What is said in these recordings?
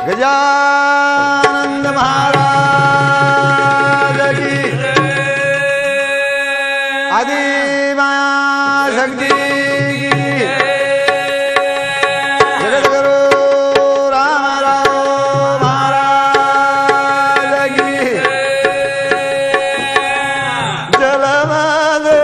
गजानंद महाराज की आदि माया शक्ति जगत गुरु राम राव महाराज की जलमदे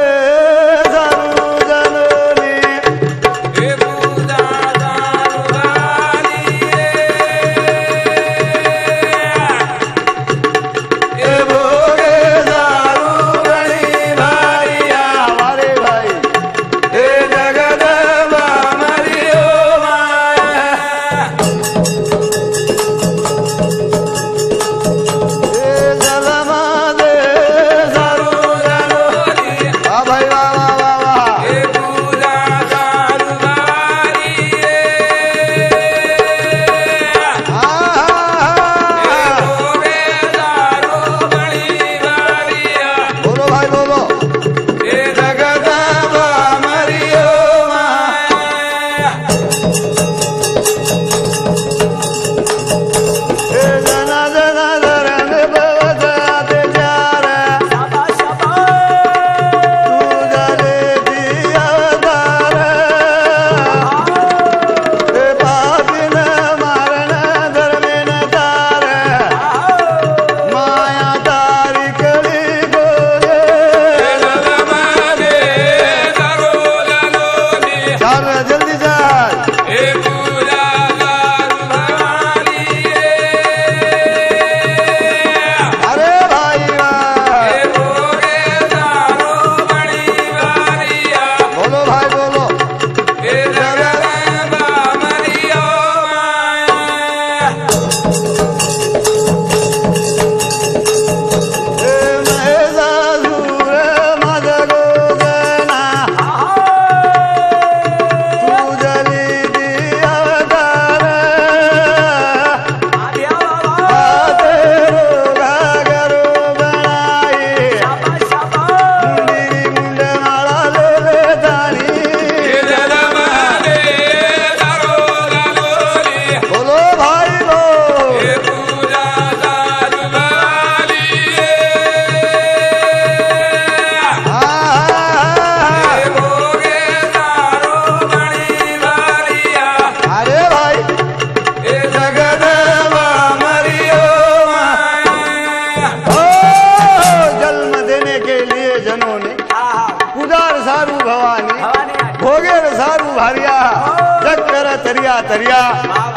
तरिया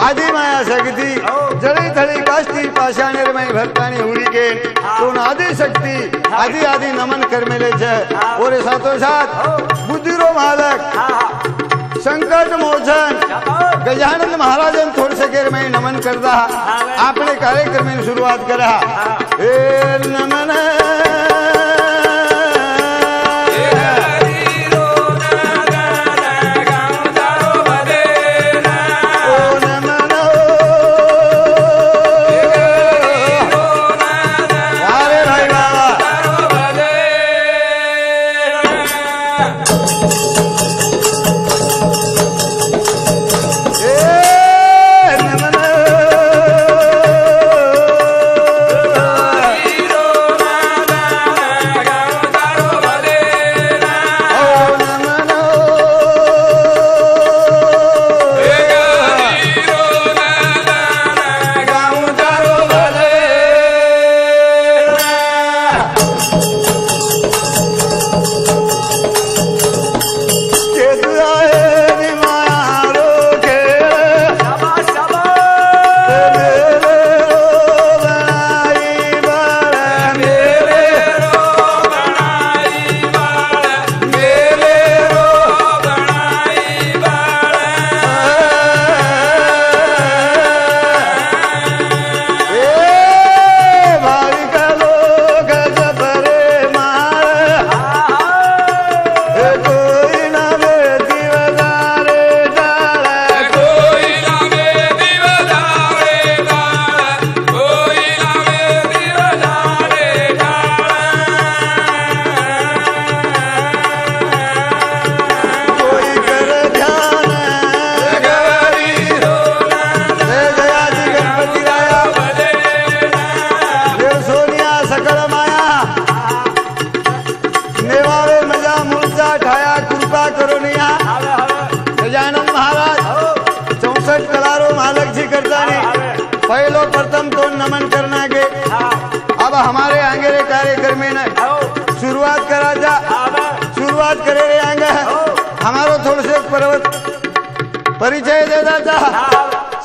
आदि माया शक्ति जड़ी थड़ी काष्टी पाषाणेर में भरतानी हुरी के कोण आदि शक्ति आदि आदि नमन कर मिले छे और साथो साथ बुद्धिरो मालक संकट मोचन गजानंद महाराजन थोड़ सकेर में नमन करता आपने कार्यक्रम में शुरुआत करा ए नमन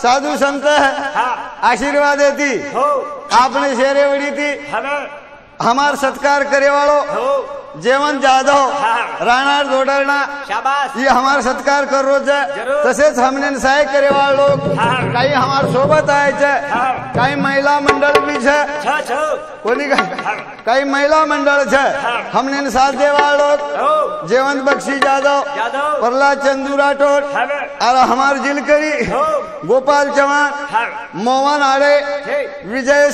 साधु संत आशीर्वाद देती आपने शेरे वड़ी थी हमार सत्कार करे वालों जेवण जाधव राणा दोडरना ये हमार सत्कार कर रोज तसेच हमने सहाय करे वाले लोग काही हमार सोबत आए काही महिला मंडल भी कोणी काही महिला मंडल हमने साथ दे वाले लोग जेवंत बख्शी जाधव प्रहलाद चंदू राठौड़ और हमार जिलकरी गोपाल चौहान मोहन आड़े विजय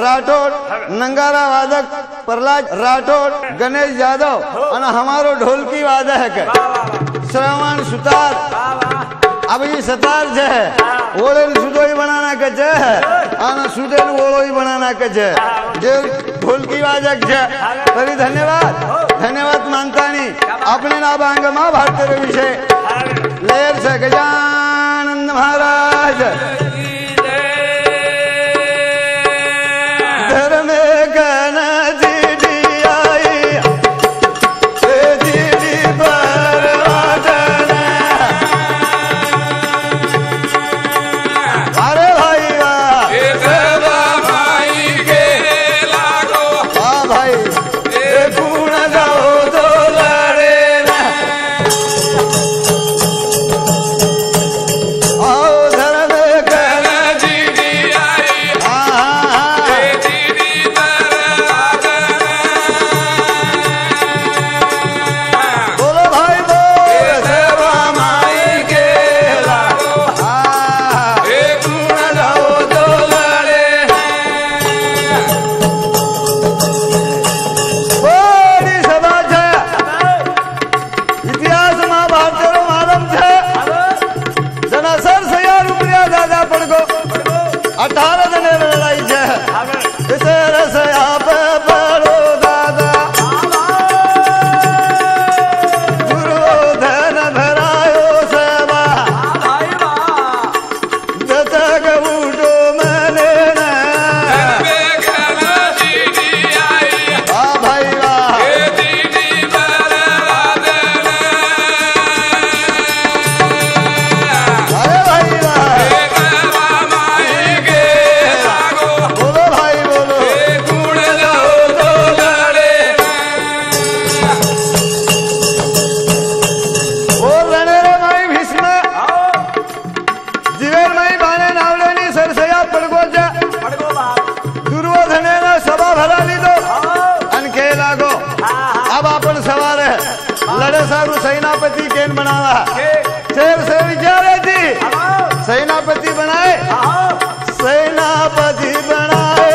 राठौड़ नंगारा वादक प्रहलाद राठौड़ गणेश यादव और हमारो ढोलकी वादक श्रवण सुतार अब ये सतार है ओले सुदोई बनाना कच है सुदेल ओलोई बनाना कच है जो ढोलकी वादक है तरी धन्यवाद मानता नहीं अपने नाभांग महाभारत विषय लेर से गजानंद महाराज धर्म गण सेनापति केन बनावा शेर से विचारे थी सेनापति बनाए सेनापति बनाए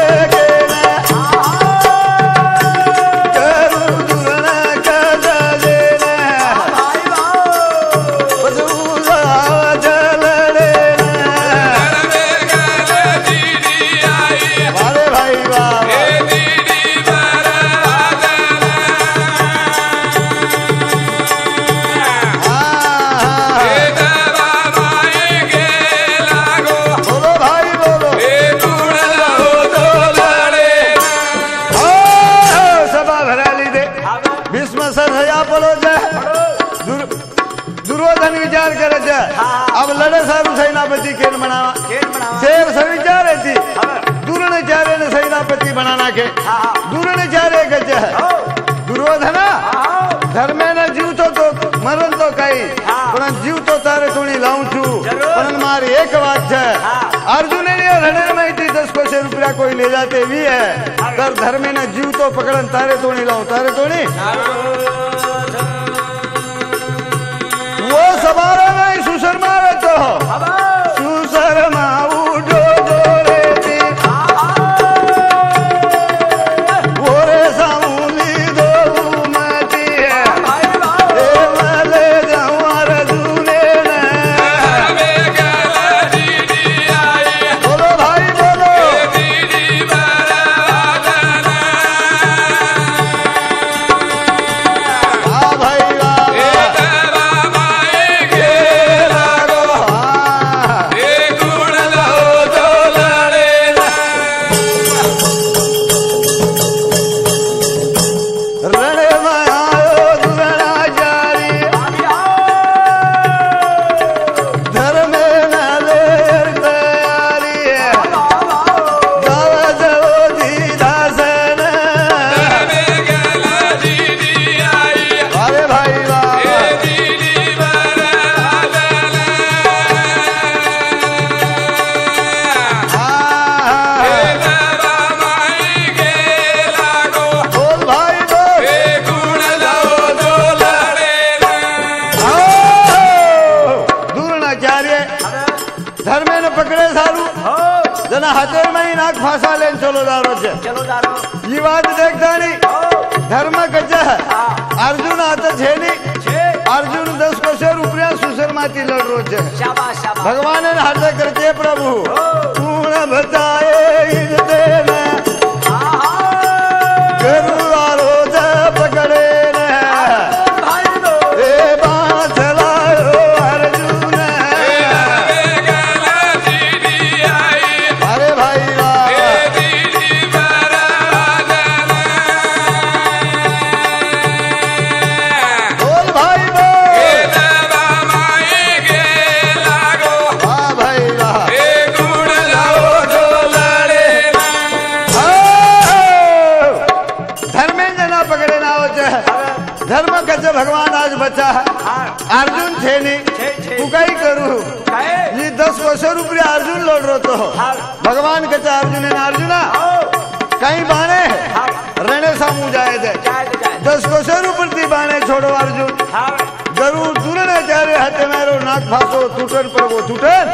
दुर्योधन विचार करे अब लड़े सारू सेनापति केन बनावा शेर से विचारे थी दुर्ण चारे ने सेनापति बनाना के दुर्ण चारे गज दुर्योधन धर्मे न जीवतो तो मरण तो कई पण जीवतो तारे तोणी लाऊं छू पण मारी एक बात है अर्जुन ने रण में 10 कोश रुपया कोई ले जाते भी है कर धर्मे न जीवतो पकड़न तारे तोणी लाऊं तारे तोणी वो सवारा नहीं सुशर्मा तो सुशर्मा उठो जोरे थी ओरे सामूली दो मती है ए मले जवार दूने ने बोलो भाई बोलो हाँ भाई गुण जना हाथेर में नाक फांसा लेन चलो दारो छे चलो दारो ये बात देखता नहीं धर्म कच्चा है अर्जुन आता छे नहीं अर्जुन 10 कोसेर उपरिया सुशर्माती लड़ रो छे शाबाश शाबाश भगवान ने हाथ करके प्रभु तूने बताए इन देना करुणा रोज पकड़े ने भाई लो ए बाण चलायो अर्जुन अरे भाई बोल भाई बोल हाँ भाई धर्मेंद्र ना पकड़े ना हो धर्म कच्चे भगवान आज बचा है अर्जुन थे नहीं तू कहीं करू ये 10 वर्षों रुपये अर्जुन लौट रो तो भगवान कच्चा अर्जुन है ना अर्जुना कहीं बाणे रणे सामू जाए थे 10 वर्षों रुपये बाणे छोड़ो अर्जुन जरूर दूर ने चारे हाथे मेरो नाक फासो टूटन पर वो टूटन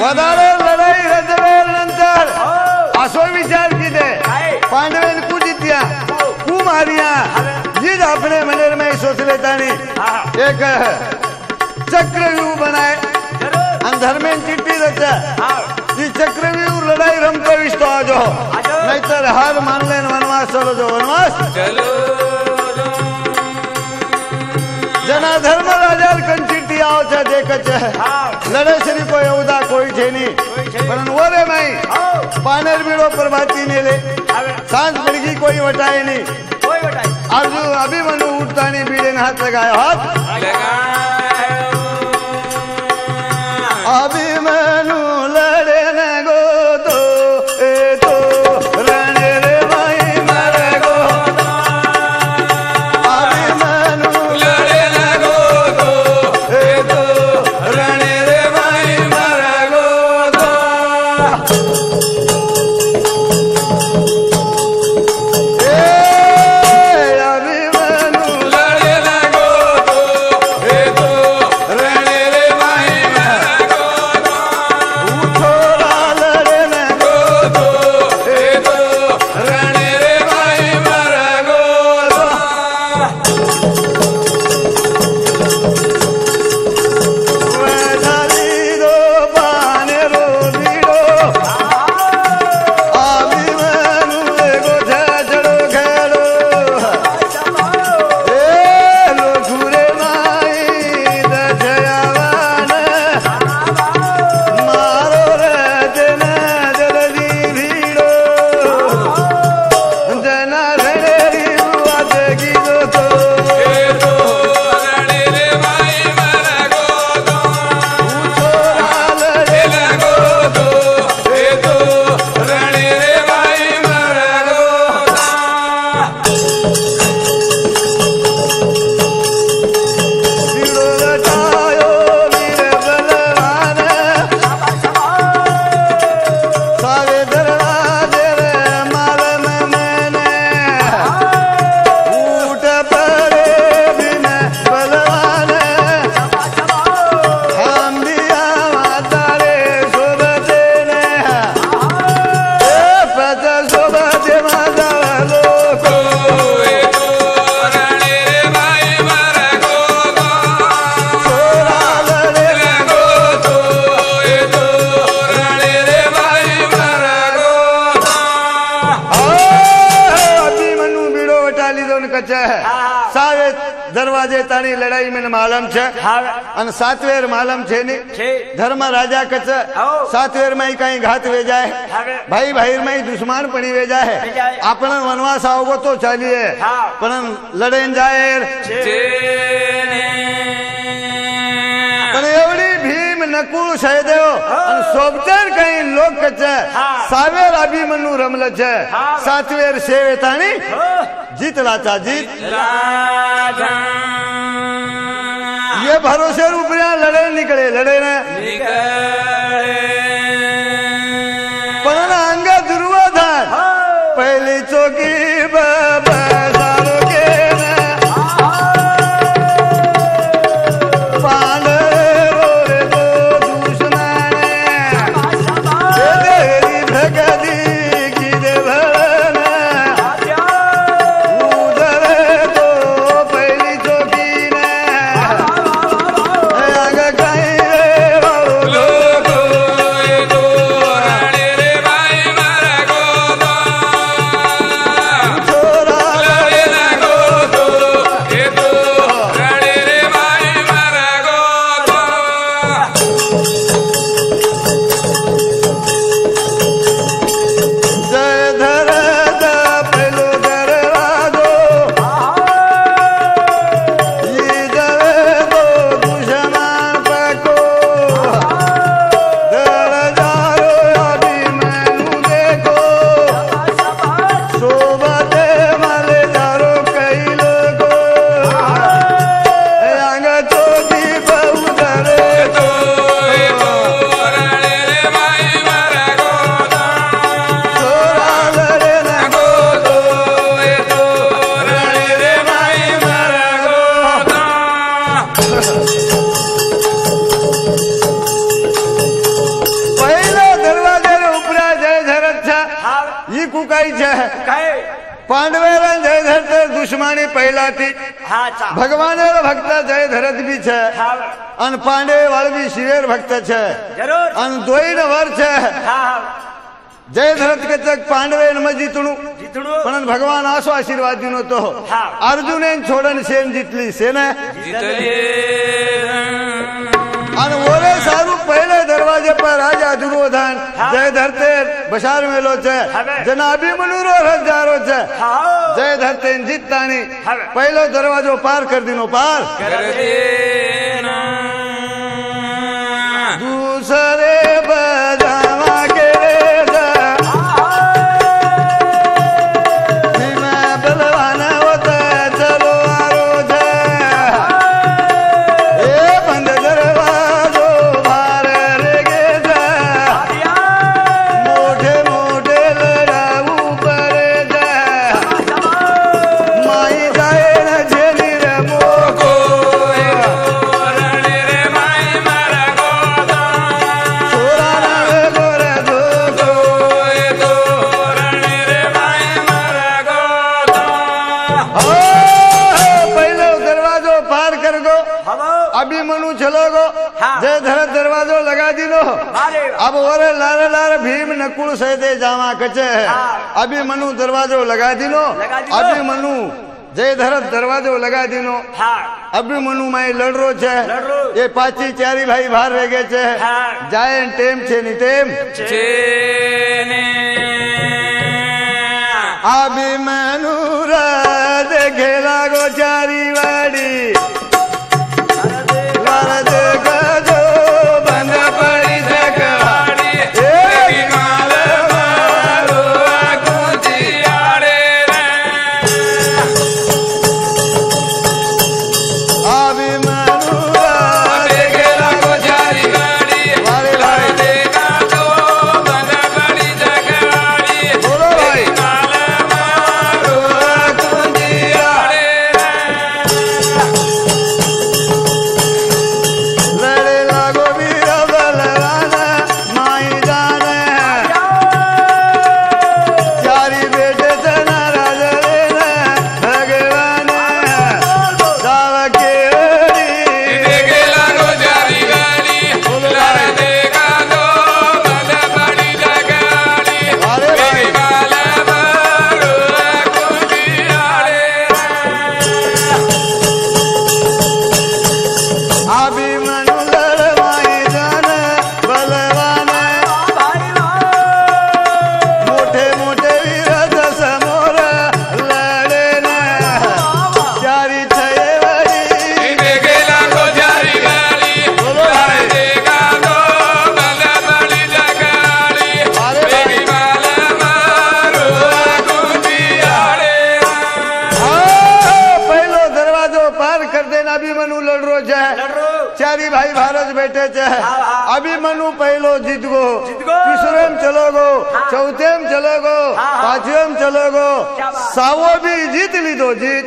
वधारे लड़ाई रजवेल नंतर असो विचार की दे पांडवेन कु जीत्या कु मारिया जिद अपने मन में सोच लेता नहीं एक चक्रव्यूह बनाए धर्मेन चिट्ठी रचा ये चक्रव्यूह लड़ाई रमते विस्तो आजो नहीं तो हार मान लेन वनवास चलो जो वनवास जना धर्म राजा कन चिट्ठी आओ छे देख छे लड़े श्री कोई उदा कोई छे नहीं पर वरे में पानेर बीड़ो पर बाती ने ले सांझ पड़गी कोई वटाए नहीं अर्जुन अभिमन्यु उठता नहीं बीड़े ने हाथ लगायो हाथ अभिमन्यु लड़े न गो तो ए तो रणेर भाई मर गो अभिमन्यु लड़े न गो तो ए तो रणेर भाई मर गो तो सारे दरवाजे तानी लड़ाई में मालूम छे अन सातवेर मालूम छे नी धर्म राजा कच सातवेर में कहीं घात वे जाए भाई भाई में दुश्मन पड़ी वे जाए अपन वनवास आओगो तो चलिए पर लड़े जाए एवड़ी भीम नकुल सहदेव सोबतर कहीं लोग कच सावेर अभिमन्यु रमल छे सातवेर सेवे तानी जीत राजा जीत ये भरोसे रुपया लड़े निकले लड़े ने पर अंग दुर्योधन पहली चौकी बसारो के पांडव रे दो दुश्मन लड़ाई छे कहे पांडवे जय धरते दुश्मनी पहला थी हाँ चा भगवान भक्त जय धरत भी छे हाँ अन पांडे वाल भी शिवेर भक्त छे जरूर अन दोई न वर छे हाँ जय धरत के तक पांडवे न जीतणु जीतणु पण भगवान आसो आशीर्वाद दिनो तो हाँ अर्जुने छोड़न सेन जीतली सेने जीतली अन ओरे सारू पहले दरवाजे पर राजा दुर्योधन हाँ। जय धरते बशार मेलो छे हवे। जना अभिमन्यु रो हजारो छे हाँ जय धरते जीततानी हवे। पहलो दरवाजो पार कर दिनो पार कर देना दूसरे बजावा के बलवान होता चलो आरो बंद दरवाजो बाहर गे मोटे मोटे लड़ाऊ पर माई जाए न झेली रे मोको छोरा रे गोरे दो पहलो दरवाजो पार कर गो अभी मनु चलो गो हाँ। जय धरत दरवाजो लगा दिलो अरे अब और लार लार भीम नकुल सहदे जावा कचे हाँ। अभी मनु दरवाजो लगा दिलो लगा दिलो। अभी मनु जय धरत दरवाजो लगा दिनो हाँ अभी मनु माई लड़रो छे लड़रो। ये पाची चारी भाई बाहर रह गए छे हाँ। जाए टेम छे नी टेम अभी मनु राज घेला गो चारी वाड़ी वरद गजो बंद पड़ी सकवाड़ी माल मारो अभी मनु राज घेला गो चारी वाड़ी बोलो भाई लड़े लागो वीर बलवान माई जाने चारी बेटे तना राजा लेना भगवान दाव के अरे भाई अभी मनु लड़वाई जाने बलवान मोटे मोटे वीर दस मोर लड़े न चारी छे वड़ी बोलो भाई अरे भाई पहलो दरवाजो पार कर देना अभी मनु लड़रो जाए चारी भाई भारत बैठे छे अभी मनु पहलो जीत गो तीसरेम चलो गो चौथेम चलो गो पांचवेम चलो गो सावो भी जीत लीधो जीत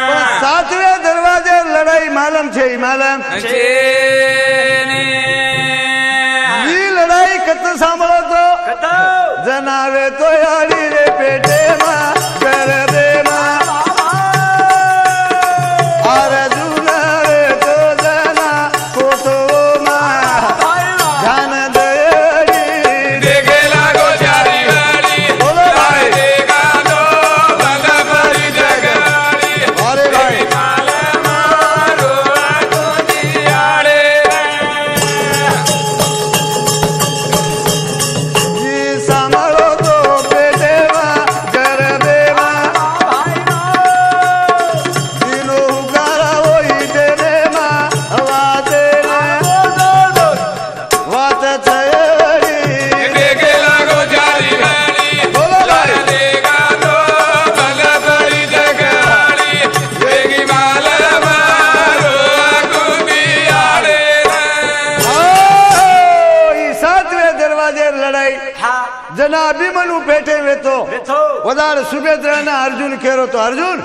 पण सातवे दरवाजे लड़ाई मालम छे मालम ये लड़ाई कत सांभळो तो जनावे तो यारी रे पेटे मा कर दे मा अर्जुन रे तो जना कोटो मा ध्यान दयड़ी बोलो भाई अरे भाई जी संभलो तो पेटे मा कर दे मा दिनो गारा होई देने मा वाते वात छयड़ी बोलो भाई ई सातवे दरवाजे लड़ाई हाँ जना अभिमन्यु पेटे वे तो बेथो वदार सुभद्रा ना अर्जुन केरो तो अर्जुन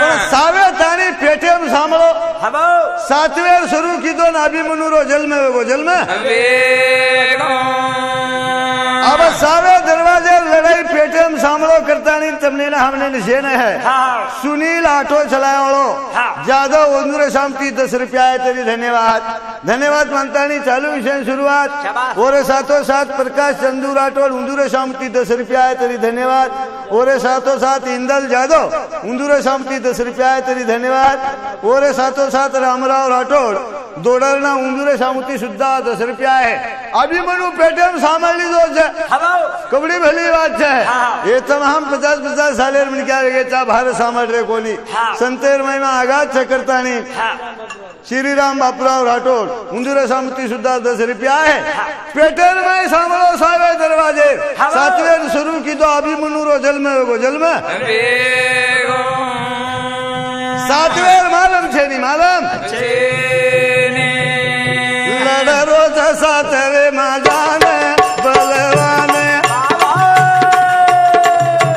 पण सावे तानी पेटे में सांभळो सातवेर शुरू की दो अभिमन्यु रो जल में वो जल में अब सारे दरवाजे लड़ाई पेटे में सामलो करता नहीं तमने ना हमने निशेन है सुनील ऑटो चलाया वालो जादव उंदुरे शामती 10 रुपया है तेरी धन्यवाद धन्यवाद मानता नहीं चालू मिशन शुरुआत और साथों साथ प्रकाश चंदू राठौड़ उंदुरे शामती 10 रुपया है तेरी धन्यवाद और साथों साथ इंदल जादव उंदुरे शामती 10 रुपया है तेरी धन्यवाद और साथों साथ रामराव राठौड़ दोडरना उंदुरे शामती सुद्धा 10 रुपया है अभिमन्यु पेटे में सामान ली दो कबड्डी भली बात है ये तमाम 50-50 साले में क्या लगे चा भारत सामर रे कोनी संतेर महिमा आगात करता नहीं श्री राम बापूराव राठौड़ उंदुरे सामती सुद्धा 10 रुपया है पेटर में सामलो सारे दरवाजे सातवें शुरू की तो अभिमन्यु रो जल में वो जल में सातवें मालम छे नी मालम लड़ रोज सातरे माजान बलवान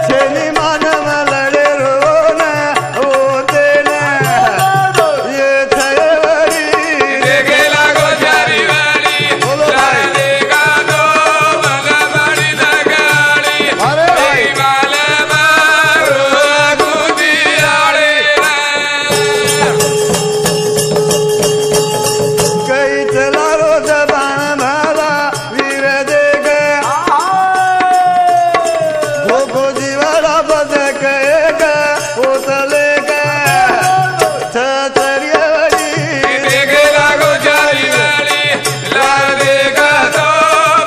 छेनी मानम लड़े रोन होते न ये थयवरी देखे लागो जारी वाली बोलो भाई देखा तो बला बड़ी लगाड़ी अरे भाई माले मारो गुदी आड़े कई चला रोज बाण भाला वीर देख धोको जीवाला बद कहेगा पोतले का छतरियावरी देखे लागो जारी वाली लाल देखा तो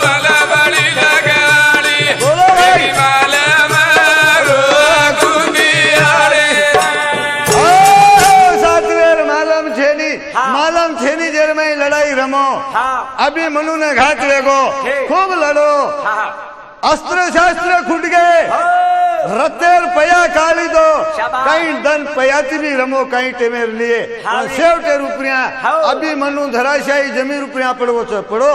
बला बड़ी लगाड़ी बोलो भाई माले मारो गुदी आड़े सातवेर मालम छेनी जेर में लड़ाई रमो अभी मनु ने घात वेगो खूब लड़ो अस्त्र शास्त्र खुट गए रतेर पया काली दो कहीं दन पयाती भी रमो कहीं टेमेर लिए सेवटे रुपया अभी मनु धराशाही जमी रुपया पड़ो छे पड़ो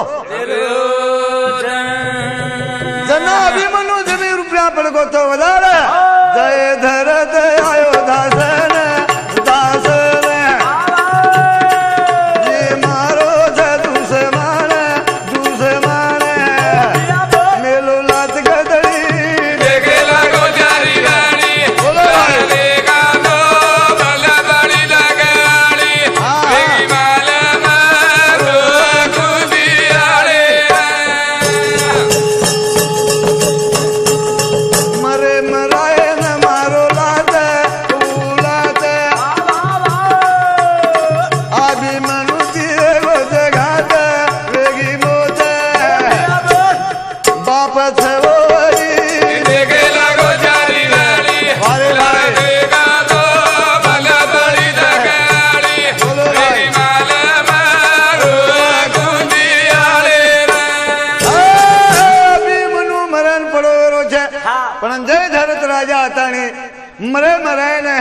जना अभी मनु जमी रुपया पड़गो तो वधारे जय धर आयो दासन दासन ये मारो दुश्मन दुश्मन मेलो लात गदड़ी देखे लागो जारी वाली बोलो भाई देखा तो बला बड़ी लगाड़ी माले मारो गुदी आड़े मरे मराए न मारो लात उलात अभी मनु दिए वो जगात वेगी मोत बाप छे वो वरी देखे लागो जारी वाली अरे भाई देखा तो बला बड़ी लगाड़ी बोलो भाई माले मारो गुदी आड़े अभी मनु मरण पड़ो रो छे पण जय धरत राजा हताणी मरे मराय ने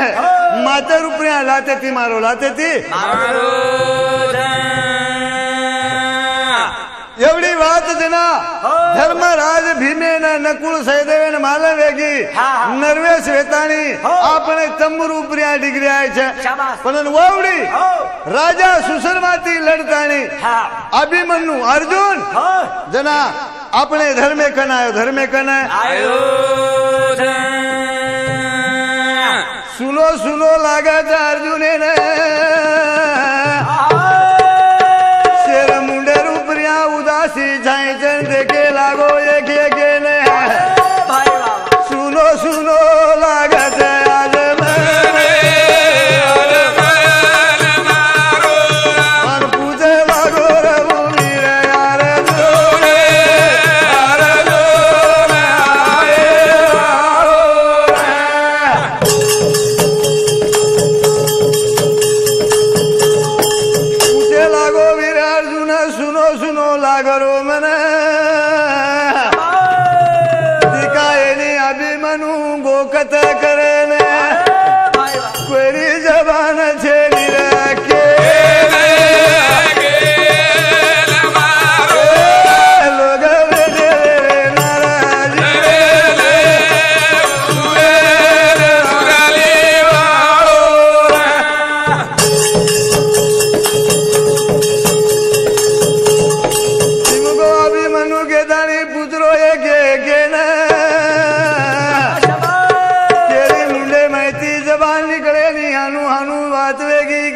माते रुपया लाते थी मारो लाते थी एवढी बात जना धर्मराज भीमे न नकुल सहदेवे न मालम वेगी नरवेश वेताणी आपणे तंबू रुपया डिग्री आय छे पण ववडी राजा सुसरमाती लड़ताणी अभिमन्यु अर्जुन जना आपणे धर्मे कनायो धर्मे कनाय सुनो सुनो लागा था अर्जुने ने शेर मुंडे रुपया उदासी जाए चंद देखे लागो एक ने सुनो सुनो लागा था आज मन पूछे लागो रघु वीर यार जोड़े पूछे लागो वीर अर्जुन सुनो सुनो लागरो मने दिखाए अभिमनु गोकत करे ने कोरी जबान छेड़ी रखे लोग बेटे नाराज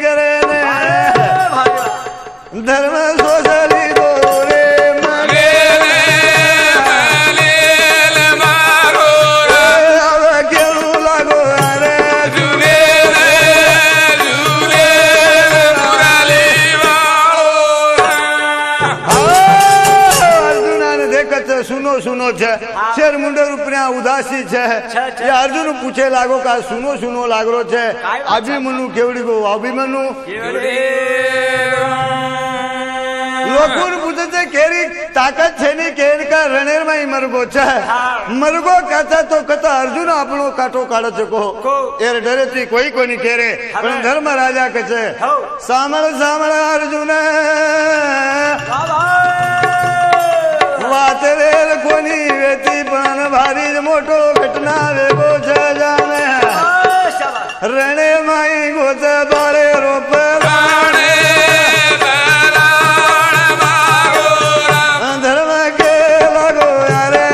करे ने धर्म सोसली दो रे मने सुनो सुनो छे शेर मुंडर उपरिया उदासी छे ये अर्जुन पूछे लागो का सुनो सुनो लागरो छे अभिमनु केवड़ी गो अभिमनु लोगों पूछे छे केरी ताकत छे नी केर का रणेर में मरगो छे मरगो कहता तो कहता अर्जुन आपनो काटो काढ छको एर डरे थी कोई कोनी केरे पण धर्म राजा कहे सामल सामल अर्जुन વાત રેલ કોની વેતી પણ ભારી મોટો ઘટના વેગો છે જાણે રણે માઈ ગોત બારે રોપ ધર્મ કે લાગો યારે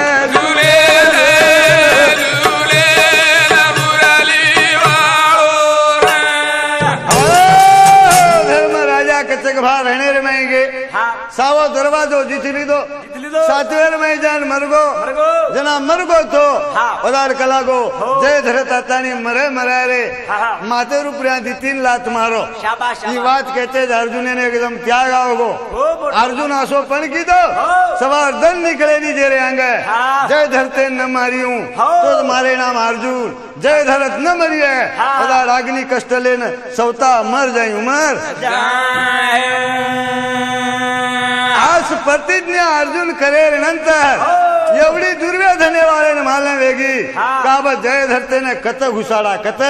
ધર્મ રાજા કચક ભા રણે રમાઈ ગે सावो दरवाजो जीती लीधो सातवेर में जान मरगो जना मरगो तो पदार कलागो जय धरता तानी मरे मरा रे माथे रुपया दी 3 लात मारो ये बात कहते अर्जुन ने एकदम त्याग आओगो अर्जुन आसो पण की दो सवार दन निकले नी जेरे आंगे जय धरते न मारियूं तो मारे नाम अर्जुन जय धरत न मरिए पदार अग्नि कष्ट लेन सवता मर जाई उमर आज प्रतिज्ञा अर्जुन करे नंतर एवढी दुर्योधने वाले मालने वेगी काब जय धरते ने कत घुसाड़ा कत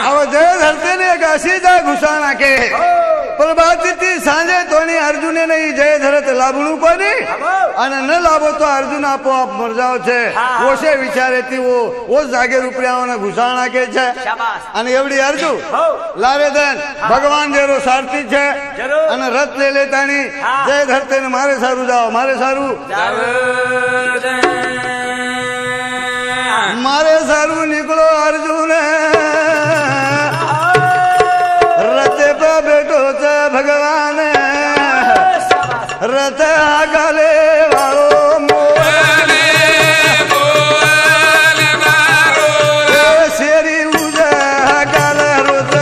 अब जय धरते ने एक असीजा घुसाणा के प्रभाती सांजे तोनी अर्जुने नहीं जय धरत लाभणू कोनी અને ન લાભો તો અર્જુન આપોઆપ મર જાવ છે ઓશે વિચારેતી ઓ જાગે રૂપિયાઓને ઘુસા નાખે છે અને એવડી અર્જુન લાવેદન ભગવાન જેરો સારથી છે અને રથ લઈ લેતાની જય ધરતે ને મારે સારું જાઓ મારે સારું મારે સારું નીકળો અર્જુન રથે પર બેઠો છે ભગવાન रथ गले वालो शेरी उजा गल रोत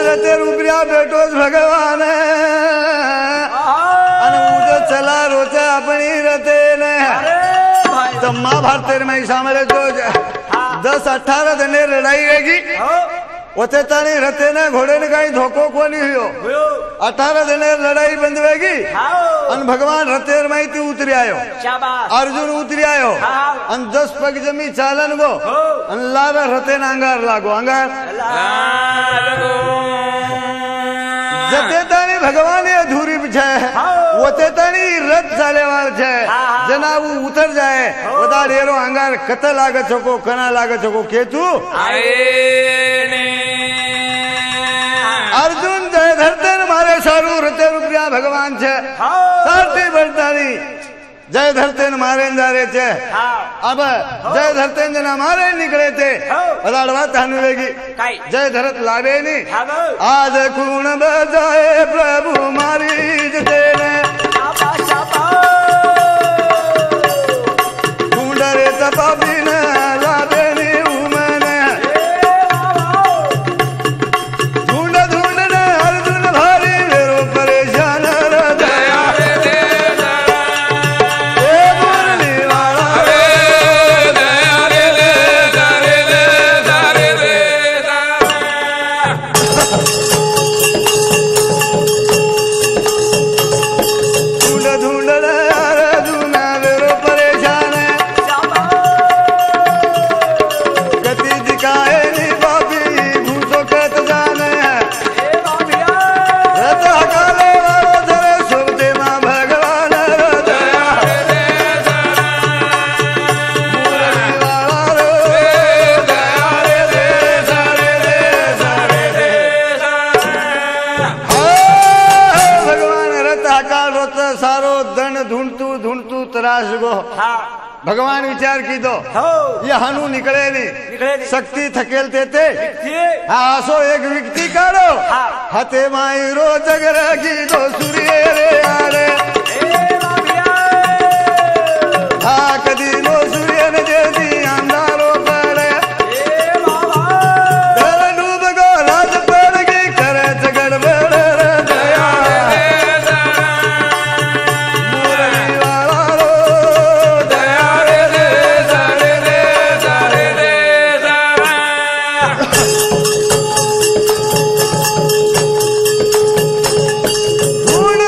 रथे रुपया बेटो भगवान चला रोचे अपनी रथे ने महाभारत में सामने जो 10-18 दिन लड़ाई रहेगी ओते तानी रथे ने घोड़े ने कहीं धोखो को नहीं हुयो 18 दिन लड़ाई बंद वेगी अन भगवान रथेर में थी उतरी आयो अर्जुन उतरी आयो अन 10 पग जमी चालन गो अन लावे रथे ने अंगार लागो अंगार जते तानी भगवान अधूरी छे ओते तानी रथ चाले वाल छे जना वो उतर जाए बता डेरो अंगार कत लागे छको कना लागे छको केतु अर्जुन जय धरते मारे सारू रते रुपया भगवान छे सारथी बरतारी जय धरते मारे जारे छे अब जय धरते जना मारे निकले थे बदाड़वा तानुवेगी जय धरत लावे नी आज खून बजाए प्रभु मारी जते ने ढूंढरे तपाबी ने लावे नी उमने ढूंढ ढूंढ ने अर्जुन भारी वेरो परेशान दया सारो दन ढूंढतू तराश गो भगवान विचार की दो ये हनु निकले नहीं शक्ति थकेलते थे आसो एक व्यक्ति काढो हते माई रो जगर की दो सूर्य रे आरे कदी नो सूर्य ने जेती अंधारो पड़े डर डूब गो रात पड़गी करे जगड़ बड़े दया मुरली वाला रो दया रे रे सारे रे सारे रे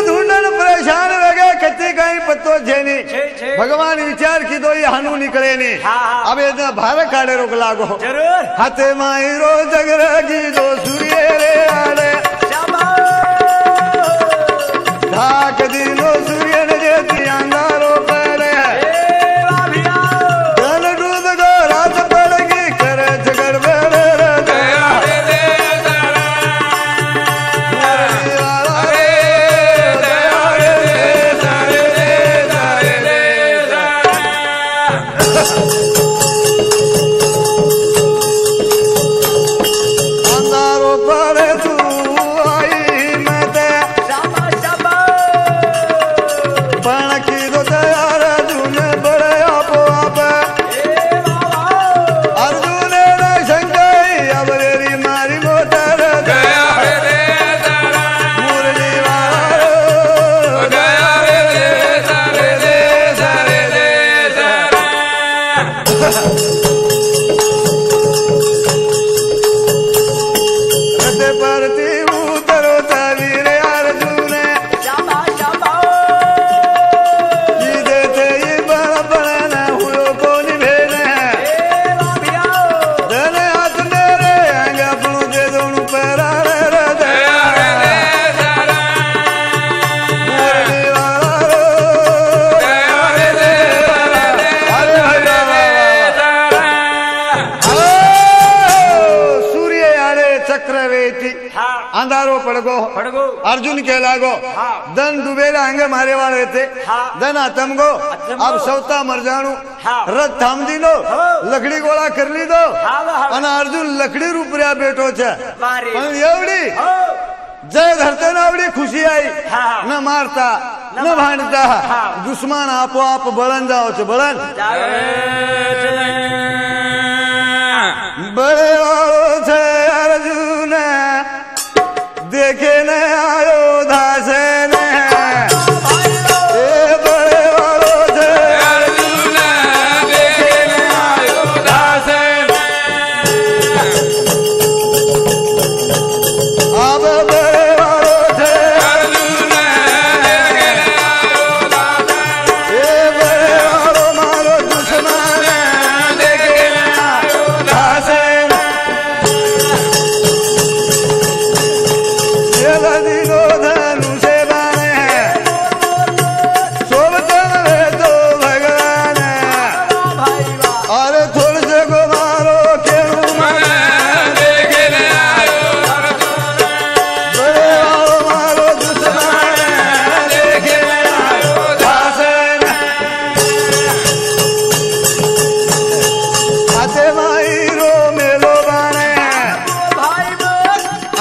ढूंढन परेशान लगे कच्ची कहीं पत्तो झेनी भगवान विचार की दो ये हनु निकले नहीं अब ये भारत काढ़े रोक लागो हाथे माई रो जगर की दो सूर्य रे आड़े ढाक दिनो सूर्य ने जेती अंधारो पड़े जल डूब गो रात पड़गी करे जगड़ बड़े दया अंधारो पड़े तू आई मैं ते पण की दो तैयार अर्जुन बड़े आपो आप अर्जुन ने शंकई अब रेरी मारी मोटर दया मुरली वाला दया रे सारे रे सारे रे रथ परती उतरो तवीर अर्जुन जी देते ये बड़ बड़ न हुयो कोनी भेने धन हाथ मेरे अंग अपनो दे दोनों पैरा रे दया मुरली वाला दया रे अरे सूर्य आड़े चक्रवेती अंधारो पड़गो अर्जुन के लागो दन डूबेला अंगे मारे वाले थे दन आतम गो अब सौता मर जाणू रथ थाम दी लो लकड़ी गोळा कर ली दो અને अर्जुन लकड़ी रूपया बैठो छे पण एवढी जय धरते न आवडी खुशी आई न मारता न भांडता दुश्मन आपोआप बळन जाओ छे बळन बड़े वालो छे अर्जुन देखे न आयो धासे ने ए बड़े वालो छे अर्जुन देखे न आयो दासे अब बड़े वालो छे अर्जुन देखे न आयो दासे ए बड़े वालो मारो दुश्मन देखे न आयो धासे ये दिनो धनु से बाने सोबतन रे तो भगवान और थोड़ से को मारो केरू मन देखे न आयो बड़े वालो मारो दुश्मन देखे न आयो धासन हाथे माई रो मेलो बाने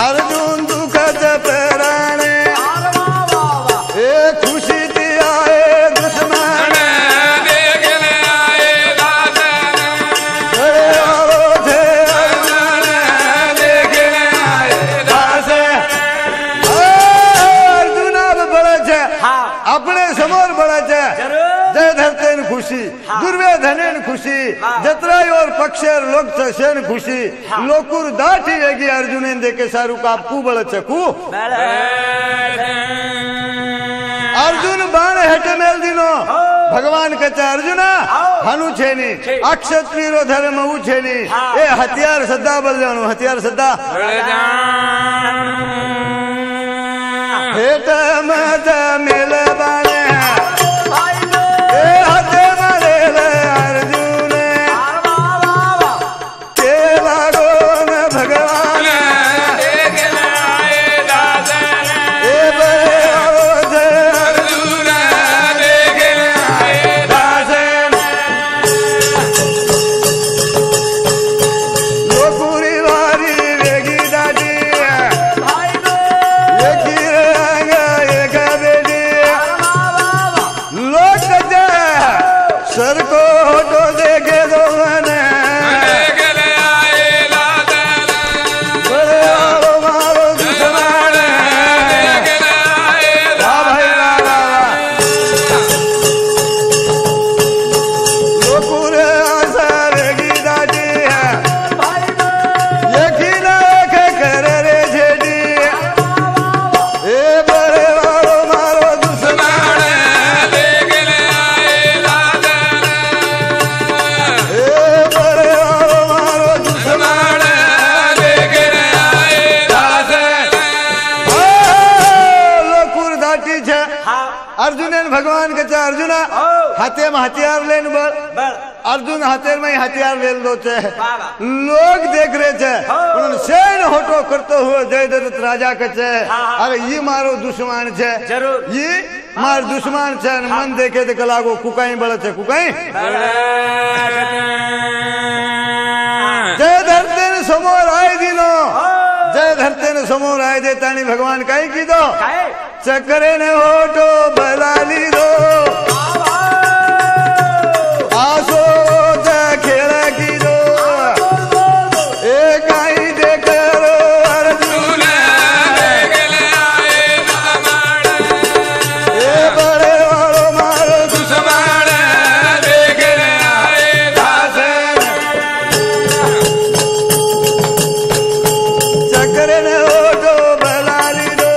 अर्जुन दुखद पेराने ए खुशी थी आए दुश्मन देखे न आये दासे बड़े वालो थे अर्जुन देखे न आये दासे अर्जुन अब बड़ा छे अपने समोर बड़ा छे जय धरते न खुशी दुर्योधन न खुशी जत्राई और पक्षर लोक सेन खुशी लोकुर दाठी वेगी अर्जुन देखे सारू का कू बड़ छे कू अर्जुन बाण हेठे मेल दिनो भगवान कहे अर्जुन हनु छे नी अक्षत्रिय रो धर्म ऊ छे नी ए हथियार सदा बल जाणो हथियार सदा हेठ मत मेल बाणे ए हाथे मरेल अर्जुन के लागो न भगवान देखे न आये दासे ए बड़े वालो छे अर्जुन छे अर्जुन भगवान के अर्जुन हाथे में हथियार लेन बल अर्जुन हाथे में हथियार ले लो छे लोग देख रहे छे सेन होटो करतो हुए जयद्रथ राजा के छे अरे ये मारो दुश्मन छे जरूर ये मार दुश्मन छे मन देखे तो कलागो कुकाई बड़े छे कुकाई जय धरते ने समोर आए दिनो जय धरते ने समोर आए दे तानी भगवान काई की दो चक्रे ने होटो बला ली दो आसो खेला की दो एक आई देकर अर्जुन ए बड़े वालो मारो दुश्मन चक्र ने होटो बला ली दो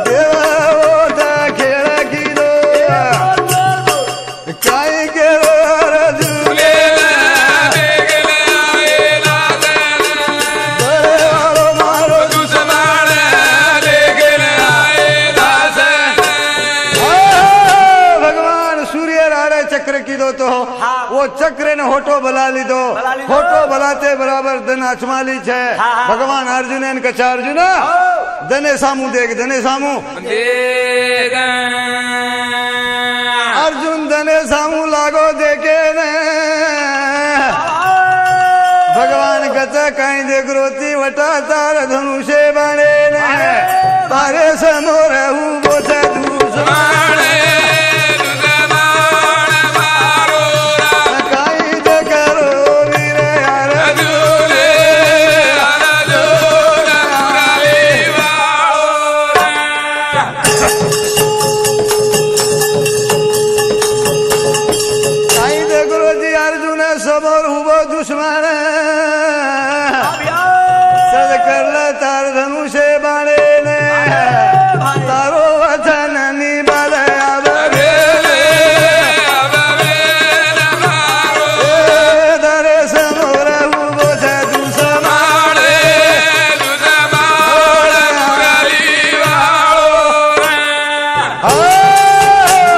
देवा होता खेला की दो काई के अर्जुन बड़े वालो मारो भगवान सूर्य राड़े चक्र की दो तो वो चक्र ने होटो बला ली दो होटो बलाते बराबर धन अचमाली छे भगवान अर्जुन ने कचा अर्जुन धने सामू देख धने सामू अर्जुन धने सामू लागो देखे ने भगवान कचा कहीं देख रोती वटा तार धनुषे बाणे ने तारे समो रहू बोझे दुश्मन काई दे करो वीर अर्जुन काई दे गुरु जी अर्जुन समोर हुबो दुश्मन सद कर ल तार धनुषे बाणे ने तारो वचन निबल आवे दरे समोर हुबो छे दुश्मन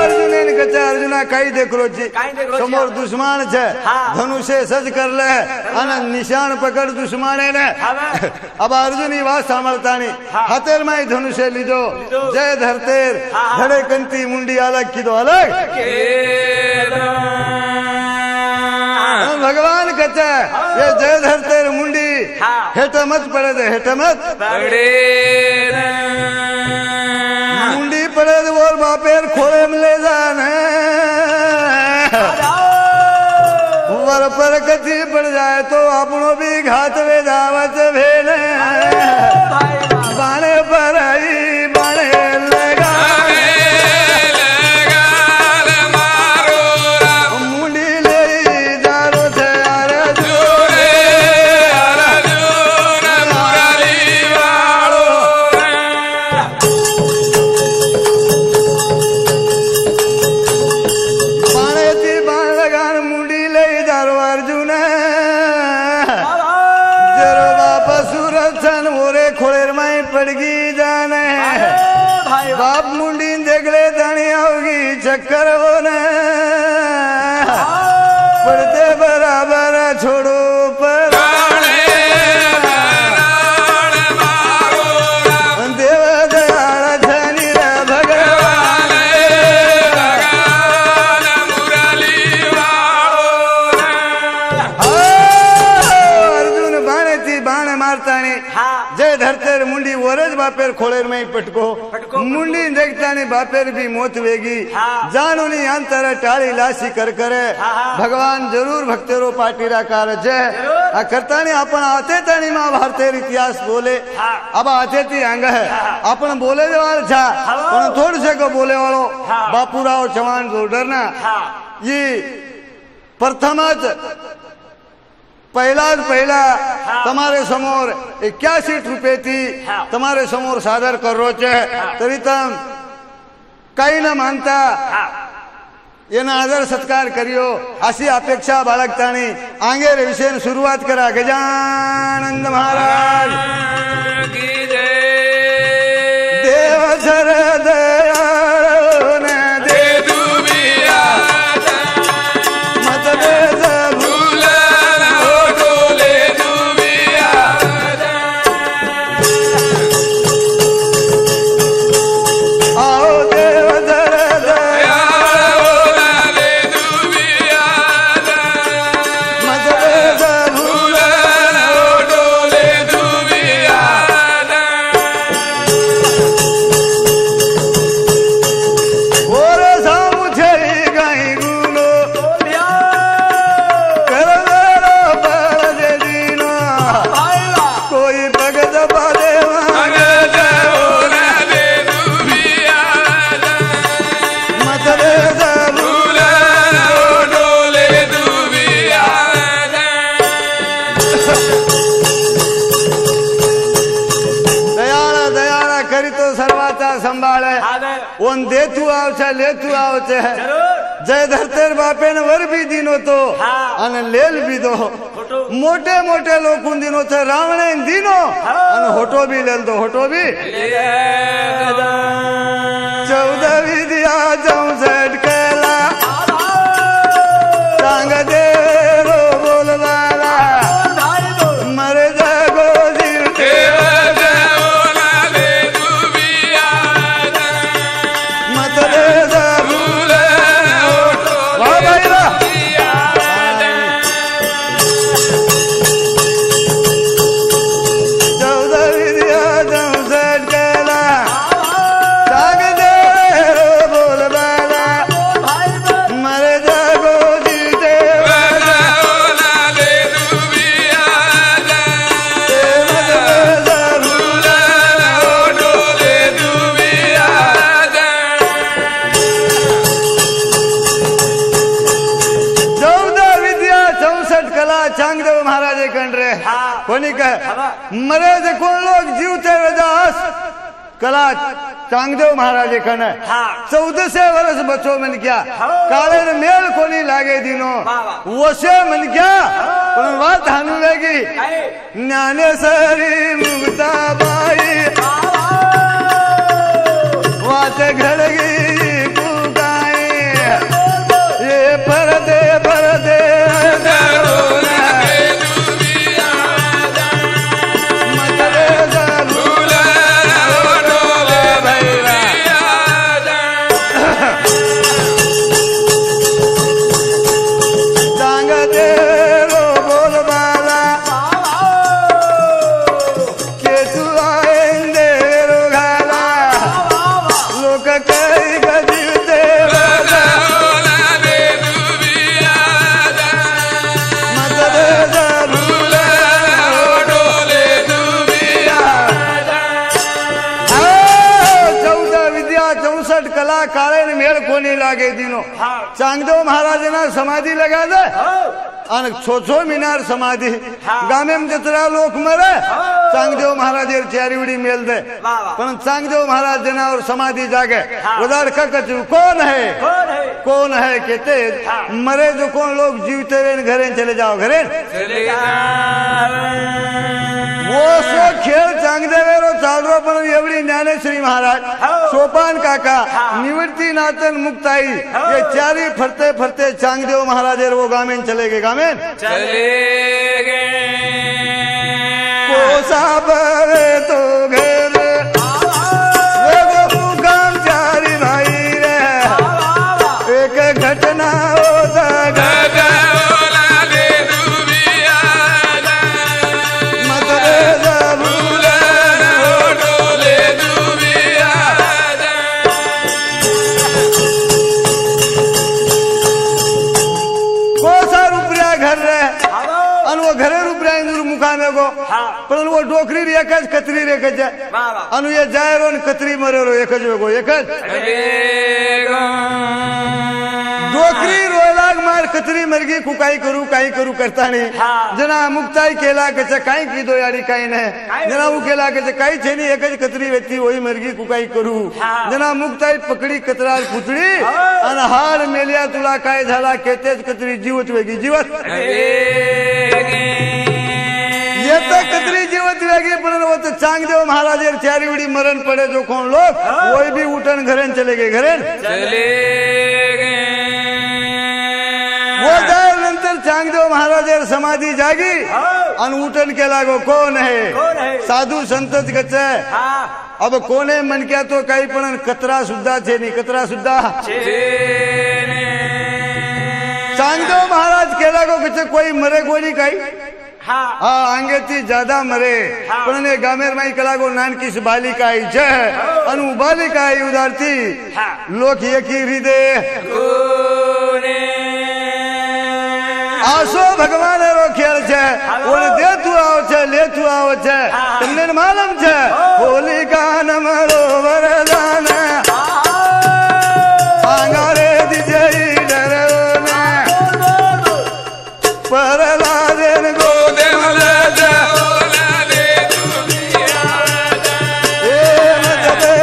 अर्जुन ने कचा अर्जुन काई देखो जी समोर दुश्मन छे धनुषे सज कर ले अने निशान पकड़ दुश्मने ने अब अर्जुन ही बात सांभळता नहीं हाथेर में धनुषे लीधो जय धरतेर धड़े कंती मुंडी अलग कीधो अलग भगवान कहते ये जय धरतेर मुंडी हेठ मत पड़े दे हेठ मत मुंडी पड़े दे और बापेर खोले में ले जाने वर पर कथी पड़ जाए तो अपनों भी घात में दावत भेले बाणे पर आई बाणे लगा मुंडी ले जारो थे बाणे थी बाण लगान मुंडी ले जारो अर्जुन जरो बापा सूरज छन मोरे खोलेर में पड़गी जाने बाप मुंडी देखले दानी आओगी चक्कर वो ने पड़ते बराबर छोड़ो पर देव दयाल धनी रे भगवान अर्जुन बाणे थी बाण मारता नहीं जय धरतेर मुंडी वरज बापेर खोलेर में पटको मुंडी देखता नहीं बापेर भी मोत वेगी जानुनी अंतर टाળી लासी कर करे भगवान जरूर भक्तेरो पाटीरा कार जय आ करता नहीं अपन आते तानी मां भारतेर इतिहास बोले अब आते थी अंग है अपन बोले वाल छा पण थोड़ से को बोले वालो बापूराव चौहान जोडरना ये प्रथमच पहला तमारे समोर 81 रुपये थी तमारे समोर सादर कर रो छे तरी तम कई न मानता एना आदर सत्कार करियो अशी अपेक्षा बाळगतानी आंगे रे विषय सुरुवात करा गजानंद महाराज की जय देव तो सर्वाचा संभाळ ओन देतू आवछे लेतू आवछे जय धरतेर बापेन वर भी दिनो तो अन लेल भी दो मोटे मोटे लोकून दिनो छे रावणे दिनो अन होटो भी लेल दो होटो भी 14 विद्या 64 कला सांग दे रो बोलवाला मर जागो जीव मत रे जरूर वाह भाई वाह 14 विद्या 64 कला सांग दे रो बोलवाला मर जागो जीव चांगदेव महाराजे कंड्रे कोणी काय मरे जे कोण लोक जीवते वेदास कला चांगदेव महाराजे कण 1400 वर्ष बचो मन क्या काळे मेल कोणी लागे दिनो वसे मन क्या पण वात हानू लागी ज्ञानेश्वरी मुक्ताबाई वात घडगी कुकाई ये परदे परदे काळे मेळ कोणी लागे दिनो चांगदेव महाराजना समाधी लगा दे आणि छो मीनार समाधी गामे में जतरा लोक मरे चांगदेव महाराज चारिवडी मेल दे पण चांगदेव महाराज जनावर समाधी जागे उदार ककचू कौन है कहते मरे जो कौन लोग जीवते वे घरे चले जाओ घरे वो सो खेळ चांगदेवेरो चालरो पण एवढी ज्ञानेश्वरी महाराज सोपान काका निवृत्ति नाथन मुक्ताई ये चारी फरते फरते चांगदेव महाराज वो गामेन चले गए गामेन चले गए कोसा बरे तो घर वो काम चारी भाई रे एक घटना होता घरे रुपया मुकामे गो पण वो डोकरी एकच कतरी रेखच अनु ये जायरो कतरी मरेलो एकच वेगो एकच डोकरी रोयलाग मार कतरी मरगी कु काही करू करता नाही जना मुक्ताई केला कच काही कीधो याडी काही नाही जना उ केला कच काही छे नाही एकच कतरी व्यक्ती होई मरगी कु काही करू जना मुक्ताई पकडी कतरा पुतळी आणि हाड मेलिया तुला काय झाला केतेच कतरी जीवत वेगी जीवत येता कतरी जीवत वेगी पण वो तो चांगदेव महाराज चारिवडी मरण पड़े जो कौन लोग वही भी उठन घरेन चले गए घरेन वो जाए नंतर चांगदेव महाराज समाधी जागी आणि उठन केला गो कोण है साधू संतच गच अब कोणे मन क्या तो काही पण कतरा सुद्धा छे नहीं कतरा सुद्धा चांगदेव महाराज केला गो कच कोई मरे कोणी काही हाँ आंगे थी ज्यादा मरे पण ने गामेर माई कलागो नानकी सी बालिका आई छे अनु बालिका आई उदारती लोक एकी हृदय आसो भगवान रो खेल छे ओने देतु आव छे लेतु आव छे तमने मालूम छे होलिका नमरो वरदान आंगारे दिजई डरना परलादेन गो देवला देवला दे दुनिया ए मत दे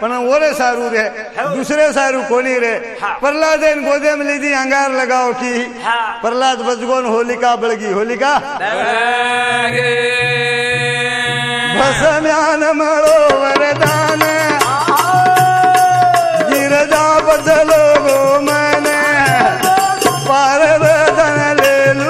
पण ओरे सारू रे दुसरे सारू कोणी रे प्रहलाद गोदे में लीधी अंगार लगाओ की प्रहलाद बजगोन होलिका बळगी होलिका भस्म्यान मळो वरदान गिरजा बदलो गो मन पार बदन लेलू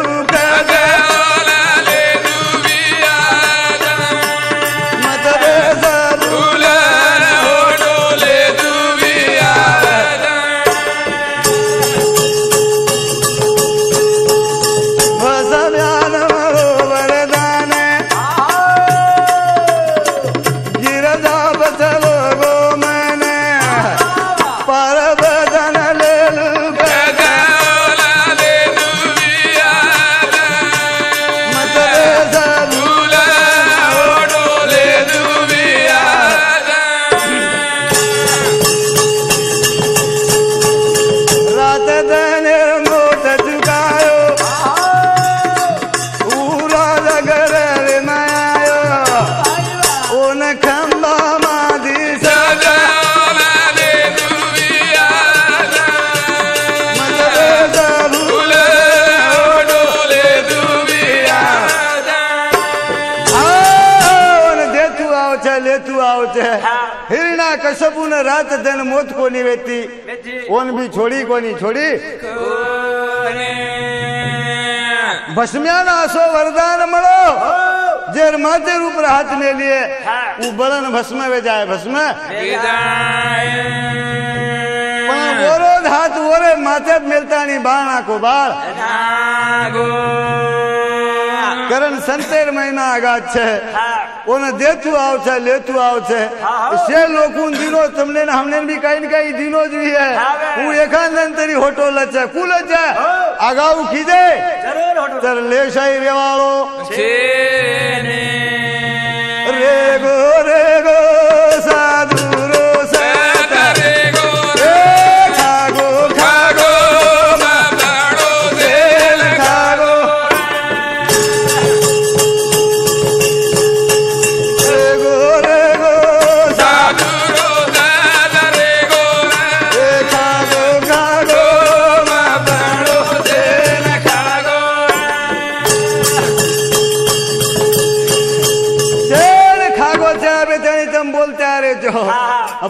हिरणा कशबून रात धन मोत कोणी वेती ओन भी छोड़ी कोणी छोड़ी भस्म्याना असो वरदान मळो जेर माथे ऊपर हाथ में लिए वो बलन भस्म वे जाए भस्म ओरो हाथ ओरे माथे मिलता नहीं बाणा को बाल करण संतेर महीना आगाज छे ओने देतु आव छे लेतु आव छे से लोकुन दिनो तमने ने हमने भी कई न कई दिनो जी है वो एकांदन तरी होटो लचे कुल छे आगाऊ कीदे जरूर होटो तर लेशाई रेवाळो छे ने रे गो साधु रो साता रे गो खागो खागो बाबाड़ो तेल खागो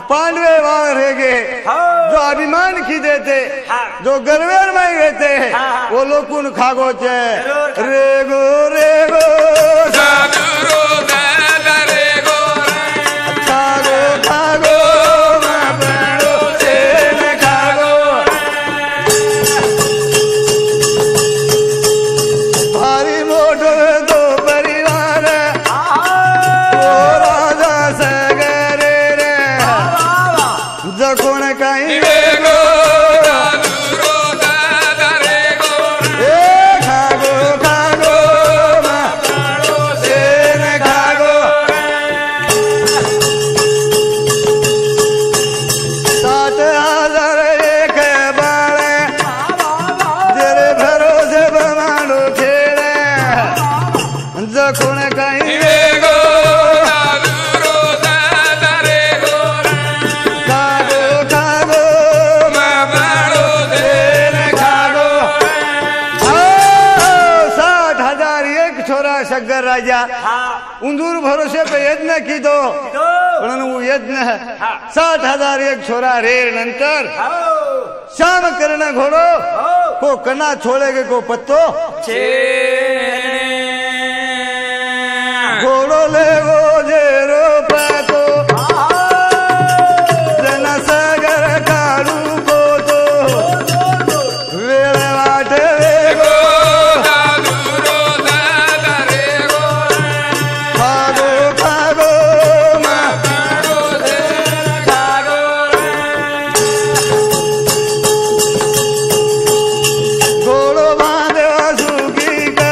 पांडवे वहां रह गए जो अभिमान की देते जो गर्वेर में रहते वो लोग उन खागो चे रेगो रेगो साधुरो दादा रेगो खागो खागो माबड़ो चेन खागो भारी मोटो दो परिवार ओ राजा सगे कोण काही रेगो दादुरो दादा रेगो खागो खागो माबड़ो चेन खागो 60,000 एक बाळे जरे भरोसे बमाडो खेळे ज कोण काही रेगो शंकर राजा उंदूर भरोसे पे यज्ञ की दो वो यज्ञ 60,000 एक छोरा रे नंतर शाम करण घोड़ो को कना छोड़ेगे को पत्तो घोड़ो ले वो जेरो पातो जन सागर कारू को तो वेले वाटे वेगो घोड़ो बांधे सुखी का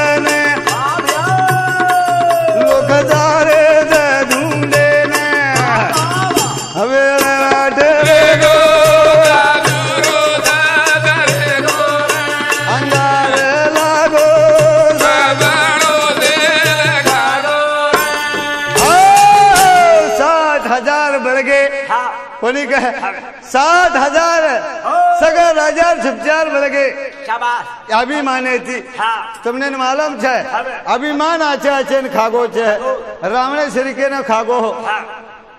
कोणी कहे 60,000 सगळं राजा छुपचार बलगे शाबाश अभिमाने थी हाँ तुमने मालूम छे अभिमान आचे आचे न खागो छे रावणे श्रीके न खागो हो हाँ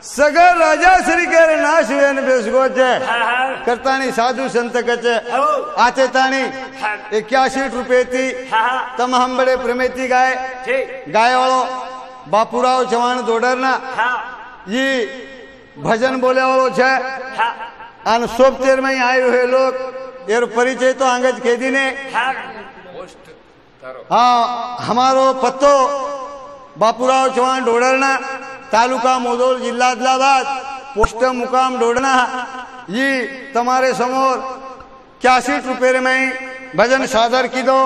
सगळ राजा श्रीके नाश हुए न बेसगो छे हाँ करतानी साधु संत कचे हो आचे ताणी 81 रुपये थी हाँ तम हम बड़े प्रेमेती गाय ठीक गाय वालो बापूराव चव्हाण दोडरना हाँ ये भजन बोले वालो छे हाँ अन सोपतेर में आए हुए लोग एर परिचय तो आंगज केदी ने हाँ हाँ हमारो पत्तो बापूराव चव्हाण डोडरना तालुका मोदोल जिल्हा आदिलाबाद पोस्ट मुकाम डोडना ये तुम्हारे समोर 81 रुपये में भजन सादर की दो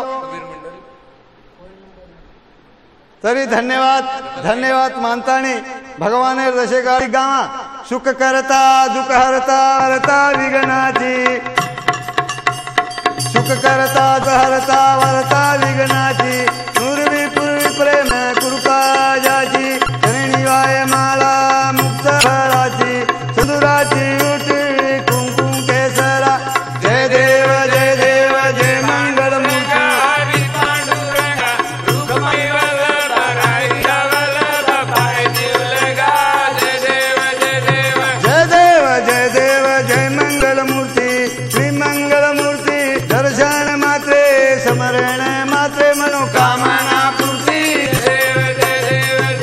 तरी धन्यवाद धन्यवाद मानतानी भगवान रसेगारी गावा सुख करता दुख हरता हरता विघ्नाची सुख करता हरता वरता विघ्नाची नुरवी पूर्वी प्रेम कृपा जाची श्रेणीवाय माला मुक्त फराची सुंदराची उठी कुंकुम केसरा जय देव जय देव जय मंगल मूर्ती जय देव जय देव जय मंगल मूर्ती श्री मंगल मूर्ती दर्शन मात्रे स्मरण मात्रे मनोकामना पूर्ती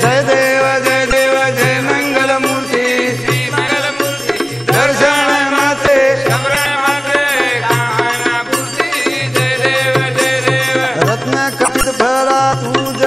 जय देव जय देव जय मंगल मूर्ती दर्शन मात्रे रत्न कथित भरा तुझ